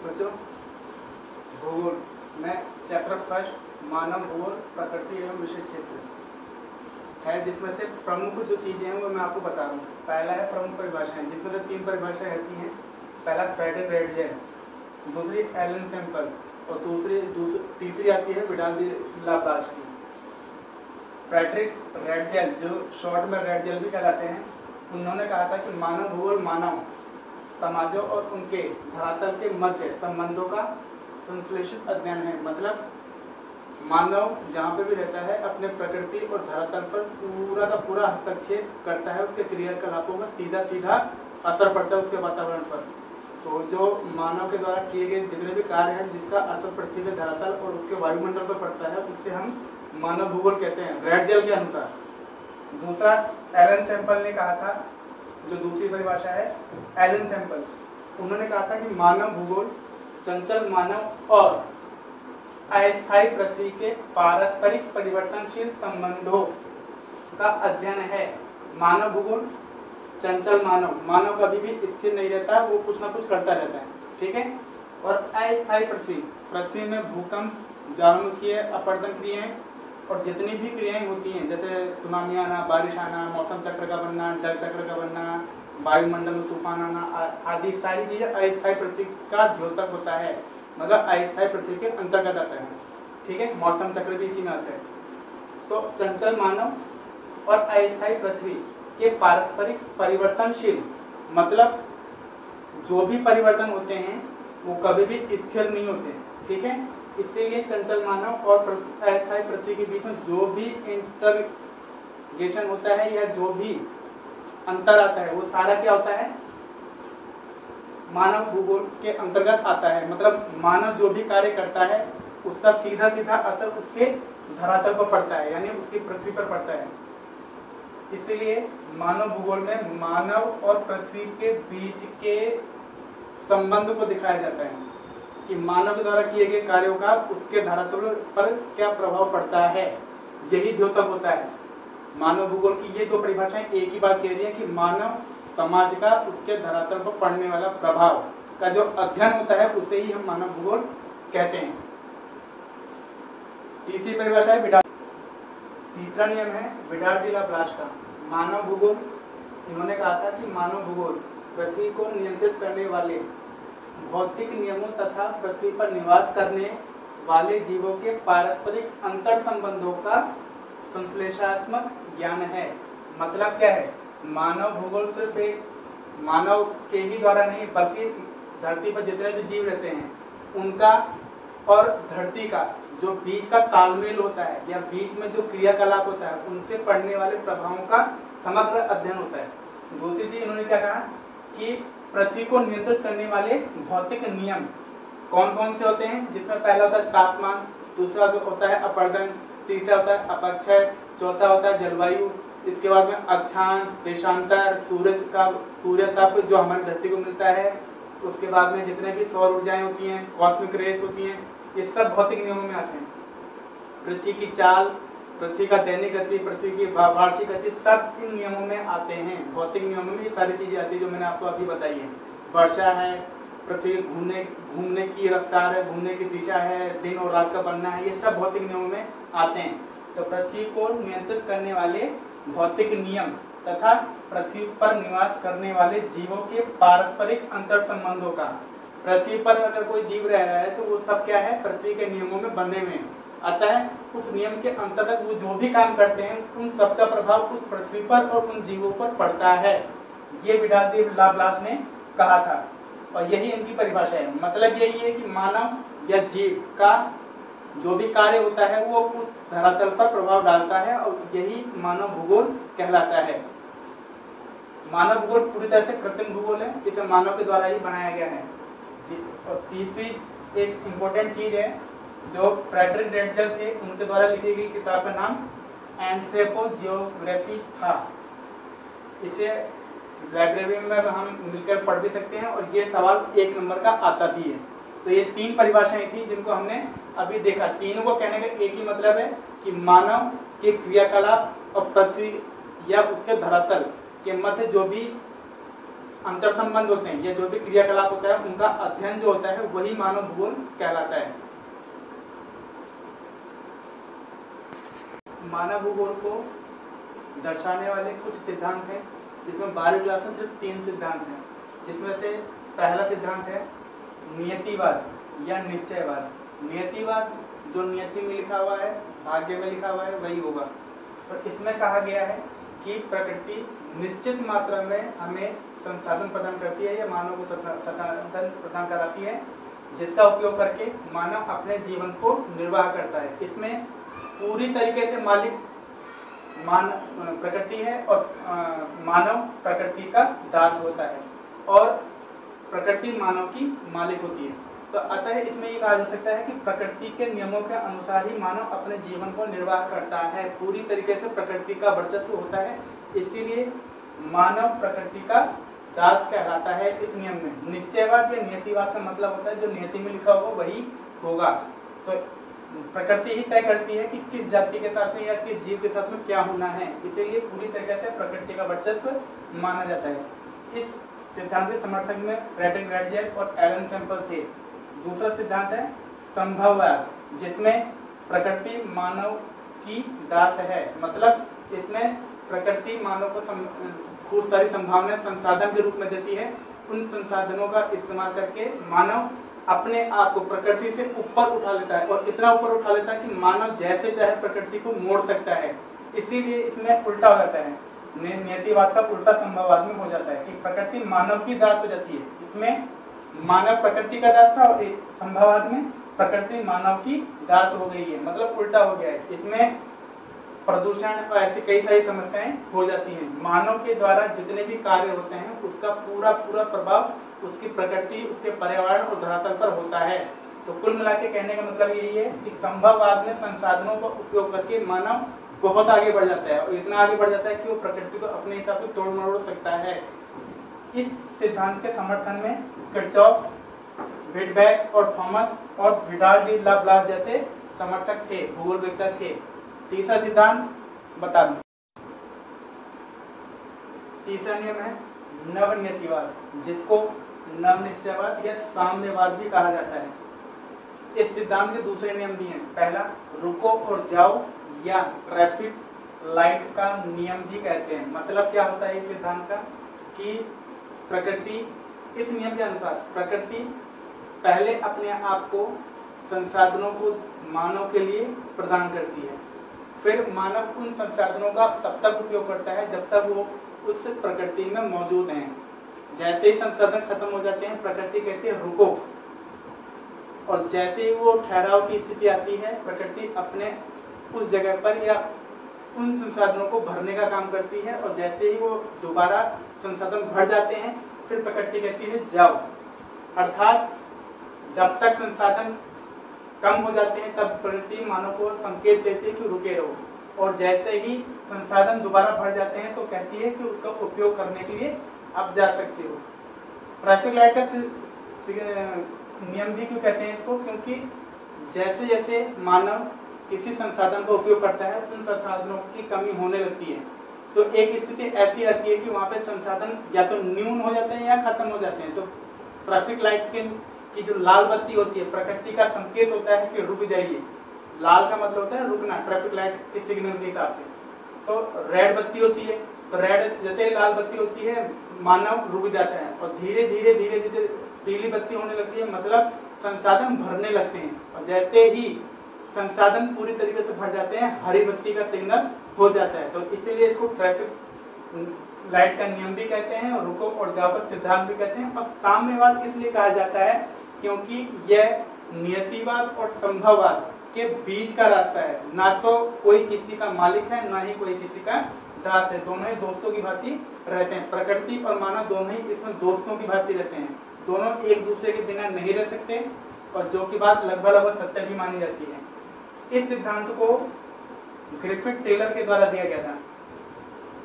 बच्चों, भूगोल में चैप्टर फर्स्ट मानव भूगोल प्रकृति एवं विषय क्षेत्र है, जिसमें से प्रमुख जो चीज़ें हैं वो मैं आपको बता रहा हूँ। पहला है प्रमुख परिभाषाएं, जिसमें से 3 परिभाषाएं रहती हैं। पहला फ्रेडरिक रेडजेल, दूसरी एलन सैम्पल और तीसरी आती है विडाल डी लाप्लास की। फ्रेडरिक रेडजेल, जो शॉर्ट में रेडजेल भी कहलाते हैं, उन्होंने कहा था कि मानव भूगोल मानव समाजों और उनके धरातल के मध्य संबंधों का संश्लेषित अध्ययन है। मतलब मानव जहाँ पे भी रहता है अपने प्रकृति और धरातल पर पूरा का पूरा हस्तक्षेप करता है, उसके क्रियाकलापों में सीधा सीधा असर पड़ता है उसके वातावरण पर। तो जो मानव के द्वारा किए गए जितने भी कार्य हैं जिसका असर पृथ्वी के धरातल और उसके वायुमंडल पर पड़ता है, उससे हम मानव भूगोल कहते हैं रेडजेल के अनुसार। दूसरा एलन सैम्पल ने कहा था, जो दूसरी परिभाषा है एलन सैम्पल, उन्होंने कहा था कि मानव भूगोल चंचल मानव और अस्थायी पृथ्वी के पारस्परिक परिवर्तनशील संबंधों का अध्ययन है। मानव भूगोल चंचल मानव कभी भी स्थिर नहीं रहता, वो कुछ ना कुछ करता रहता है, ठीक है। और अस्थायी पृथ्वी में भूकंप, ज्वालामुखीय अपरदन क्रियाएं और जितनी भी क्रियाएं होती हैं, जैसे सुनामी आना, बारिश आना, मौसम चक्र का बनना, जल चक्र का बनना, वायुमंडल में तूफान आना आदि सारी चीजें अस्थायी पृथ्वी का द्योतक होता है, मतलब अस्थायी पृथ्वी के अंतर्गत आता है, ठीक है। मौसम चक्र भी इसी में आता है। तो चंचल मानव और अस्थायी पृथ्वी के पारस्परिक परिवर्तनशील, मतलब जो भी परिवर्तन होते हैं वो कभी भी स्थिर नहीं होते, ठीक है। इसलिए चंचल मानव और अस्थायी पृथ्वी के बीच में जो भी इंटरगेशन होता है या जो भी अंतर आता है वो सारा क्या होता है, मानव भूगोल के अंतर्गत आता है। मतलब मानव जो भी कार्य करता है उसका सीधा सीधा असर उसके धरातल पर पड़ता है, यानी उसकी पृथ्वी पर पड़ता है। इसलिए मानव भूगोल में मानव और पृथ्वी के बीच के संबंध को दिखाया जाता है कि मानव के द्वारा किए गए कार्यों का उसके धरातल पर क्या प्रभाव पड़ता है, यही द्योतक होता है। मानव भूगोल की ये 2 परिभाषाएं एक ही बात कह रही है कि मानव समाज का उसके धरातल पर पड़ने वाला प्रभाव का जो अध्ययन होता है उसे ही हम मानव भूगोल कहते हैं। तीसरी परिभाषा है तीसरा नियम है विडाल डी लाप्लास का मानव भूगोल। इन्होंने कहा था कि मानव भूगोल पृथ्वी को नियंत्रित करने वाले भौतिक नियमों तथा पृथ्वी पर निवास करने वाले जीवों के पारस्परिक अंतर संबंधों का संश्लेषणात्मक ज्ञान है। मतलब क्या है, मानव भूगोल सिर्फ एक मानव के ही द्वारा नहीं बल्कि धरती पर जितने भी जीव रहते हैं उनका और धरती का जो बीच का तालमेल होता है या बीच में जो क्रियाकलाप होता है उनसे पड़ने वाले प्रभावों का समग्र अध्ययन होता है। दूसरी चीज इन्होंने क्या कहा कि पृथ्वी को नियंत्रित करने वाले भौतिक नियम कौन कौन से होते हैं, जिसमें पहला होता है तापमान, दूसरा होता है अपरदन, तीसरा होता है अपक्षय, चौथा होता है जलवायु, इसके बाद में अक्षांश, देशांतर, सूर्य ताप जो हमारी धरती को मिलता है, उसके बाद में जितने भी सौर ऊर्जाएं होती हैं, कॉस्मिक रेस होती हैं, ये सब भौतिक नियमों में आते हैं। पृथ्वी की चाल, पृथ्वी का दैनिक गति, पृथ्वी की वार्षिक गति, सब इन नियमों में आते हैं। भौतिक नियमों में ये सारी चीजें आती है जो मैंने आपको अभी बताई है। वर्षा है, पृथ्वी घूमने की रफ्तार है, घूमने की दिशा है, दिन और रात का बनना है, ये सब भौतिक नियमों में आते हैं। तो पृथ्वी को नियंत्रित करने वाले भौतिक नियम तथा पृथ्वी पर निवास करने वाले जीवों के पारस्परिक अंतर संबंधों का, पृथ्वी पर अगर कोई जीव रह रहा है तो वो सब क्या है, पृथ्वी के नियमों में बंधे हुए हैं। अतः उस नियम के अंतर्गत वो जो भी काम करते हैं उन सबका प्रभाव उस पृथ्वी पर और उन जीवों पर पड़ता है। ये विडाल डी लाप्लास ने कहा था और यही इनकी परिभाषा है। मतलब यही है कि मानव या जीव का जो भी कार्य होता है वो उस धरातल पर प्रभाव डालता है और यही मानव भूगोल कहलाता है। मानव भूगोल पूरी तरह से कृत्रिम भूगोल है, इसे मानव के द्वारा ही बनाया गया है। और तीसरी एक इम्पोर्टेंट चीज है जो फ्रेडरिक रेडजेल थे, उनके द्वारा लिखी गई किताब का नाम एंथ्रोपोजियोग्राफी था। इसे लाइब्रेरी में हम मिलकर पढ़ भी सकते हैं और ये सवाल 1 नंबर का आता भी है। तो ये 3 परिभाषाएं थी जिनको हमने अभी देखा। तीनों को कहने का एक ही मतलब है कि मानव के क्रियाकलाप और पृथ्वी या उसके धरातल के मध्य जो भी अंतर संबंध होते हैं या जो भी क्रियाकलाप होता है उनका अध्ययन जो होता है वही मानव भूगोल कहलाता है। मानव भूगोल को दर्शाने वाले कुछ सिद्धांत हैं, जिसमें 12 क्लास में सिर्फ 3 सिद्धांत हैं, जिसमें से पहला सिद्धांत है नियतिवाद या निश्चयवाद। नियतिवाद जो नियति में लिखा हुआ है, भाग्य में लिखा हुआ है, वही होगा। तो इसमें कहा गया है कि प्रकृति निश्चित मात्रा में हमें संसाधन प्रदान करती है या मानव को संसाधन प्रदान कराती है, जिसका उपयोग करके मानव अपने जीवन को निर्वाह करता है। इसमें पूरी तरीके से मालिक प्रकृति है और मानव प्रकृति का दास होता है और प्रकृति मानव की मालिक होती है। तो अतः इसमें ये कहा जा सकता है कि प्रकृति के नियमों के अनुसार ही मानव अपने जीवन को निर्वाह करता है, पूरी तरीके से प्रकृति का वर्चस्व होता है, इसीलिए मानव प्रकृति का दास कहलाता है इस नियम में। निश्चयवाद या नियतिवाद का मतलब होता है जो नियति में लिखा होगा वही होगा। तो प्रकृति ही तय करती है कि किस जाति के साथ में या किस जीव के साथ में क्या होना है, इसीलिए पूरी तरीके से प्रकृति का वर्चस्व माना जाता है। इस सिद्धांत के समर्थक में फ्रेडरिक राइटजेक और एलन सैम्पल थे। दूसरा सिद्धांत है संभववाद, जिसमें प्रकृति मानव की दास है, मतलब इसमें प्रकृति मानव को खूब सारी संभावनाएं संसाधन के रूप में देती है। उन संसाधनों का इस्तेमाल करके मानव अपने आप को प्रकृति से ऊपर उठा लेता है और इतना ऊपर उठा लेता है कि मानव जैसे चाहे प्रकृति को मोड़ सकता है। इसीलिए इसमें उल्टा हो जाता है, नियतिवाद का उल्टा संभववाद में हो जाता है कि प्रकृति मानव की दास हो जाती है। इसमें मानव प्रकृति का दास था और संभववाद में प्रकृति मानव की दास हो गई है, मतलब उल्टा हो गया है। इसमें प्रदूषण और ऐसी कई सारी समस्याएं हो जाती हैं। मानव के द्वारा जितने भी कार्य होते हैं उसका पूरा प्रभाव उसकी प्रकृति, उसके पर्यावरण और धरातल पर होता है। तो कुल मिला के कहने का मतलब यही है कि संभववाद में संसाधनों का उपयोग करके मानव बहुत आगे बढ़ जाता है और इतना आगे बढ़ जाता है कि वो प्रकृति को अपने हिसाब से तोड़ मरोड़ सकता है। इस सिद्धांत के समर्थन में किरचॉफ, विडबैक और थॉमस और विडाल डी ला ब्लास जैसे समर्थक थे, भूगोलवेत्ता थे। तीसरा सिद्धांत बता दूं, तीसरा नियम है नवनियतिवाद, जिसको नवनिश्चयवाद या साम्यवाद भी कहा जाता है। इस सिद्धांत के दूसरे नियम भी हैं। पहला रुको और जाओ या ट्रैफिक लाइट का नियम भी कहते हैं। मतलब क्या होता है इस सिद्धांत का कि प्रकृति, इस नियम के अनुसार प्रकृति पहले अपने आप को संसाधनों को मानव के लिए प्रदान करती है, फिर मानव उन संसाधनों का तब तक उपयोग करता है जब तक वो उस प्रकृति में मौजूद हैं। जैसे ही संसाधन खत्म हो जाते हैं प्रकृति कहती है रुको, और जैसे ही वो ठहराव की स्थिति आती है प्रकृति अपने उस जगह पर या उन संसाधनों को भरने का काम करती है, और जैसे ही वो दोबारा संसाधन भर जाते हैं फिर प्रकृति कहती है जाओ। अर्थात जब तक संसाधन कम हो जाते हैं तब प्रकृति मानव को संकेत देती है कि रुके रहो, और जैसे ही संसाधन दोबारा भर जाते हैं तो कहती है कि उसका उपयोग करने के लिए आप जा सकते हो। ट्रैफिक लाइट का नियम भी क्यों कहते हैं इसको, क्योंकि जैसे जैसे मानव किसी संसाधन का उपयोग करता है उन संसाधनों की कमी होने लगती है। तो एक स्थिति ऐसी आती है कि वहाँ पे संसाधन या तो न्यून हो जाते हैं या खत्म हो जाते हैं। तो ट्रैफिक लाइट की जो लाल बत्ती होती है प्रकृति का संकेत होता है कि रुक जाइए। लाल का मतलब होता है रुकना ट्रैफिक लाइट के सिग्नल के हिसाब से। तो रेड बत्ती होती है, तो रेड जैसे लाल बत्ती होती है मानव रुक जाता है, और धीरे धीरे धीरे धीरे पीली बत्ती होने लगती है, मतलब संसाधन भरने लगते हैं, और जैसे ही संसाधन पूरी तरीके से भर जाते हैं हरी बत्ती का सिग्नल हो जाता है। तो इसीलिए इसको ट्रैफिक लाइट का नियम भी कहते हैं और रुको और जाओ का सिद्धांत भी कहते हैं। और साम्यवाद इसलिए कहा जाता है क्योंकि यह नियतिवाद और संभववाद के बीच का रास्ता है। ना तो कोई किसी का मालिक है, ना ही कोई किसी का दास है, दोनों ही दोस्तों की भांति रहते हैं। प्रकृति और मानव दोनों ही इसमें दोस्तों की भांति रहते हैं, दोनों एक दूसरे के बिना नहीं रह सकते, और जो की बात लगभग सत्य भी मानी जाती है। इस सिद्धांत को ग्रिफिथ टेलर के द्वारा दिया गया था,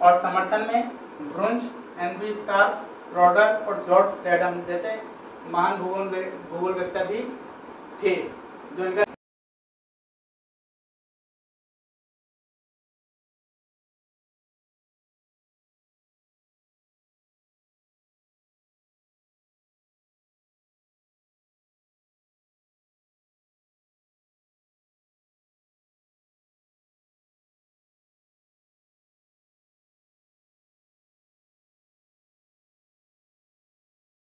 और समर्थन में ब्रुंच, एनवी स्कार्फ, रॉडर और जॉर्ज स्टैडम जैसे महान भूगोलवेत्ता भी थे जो इनका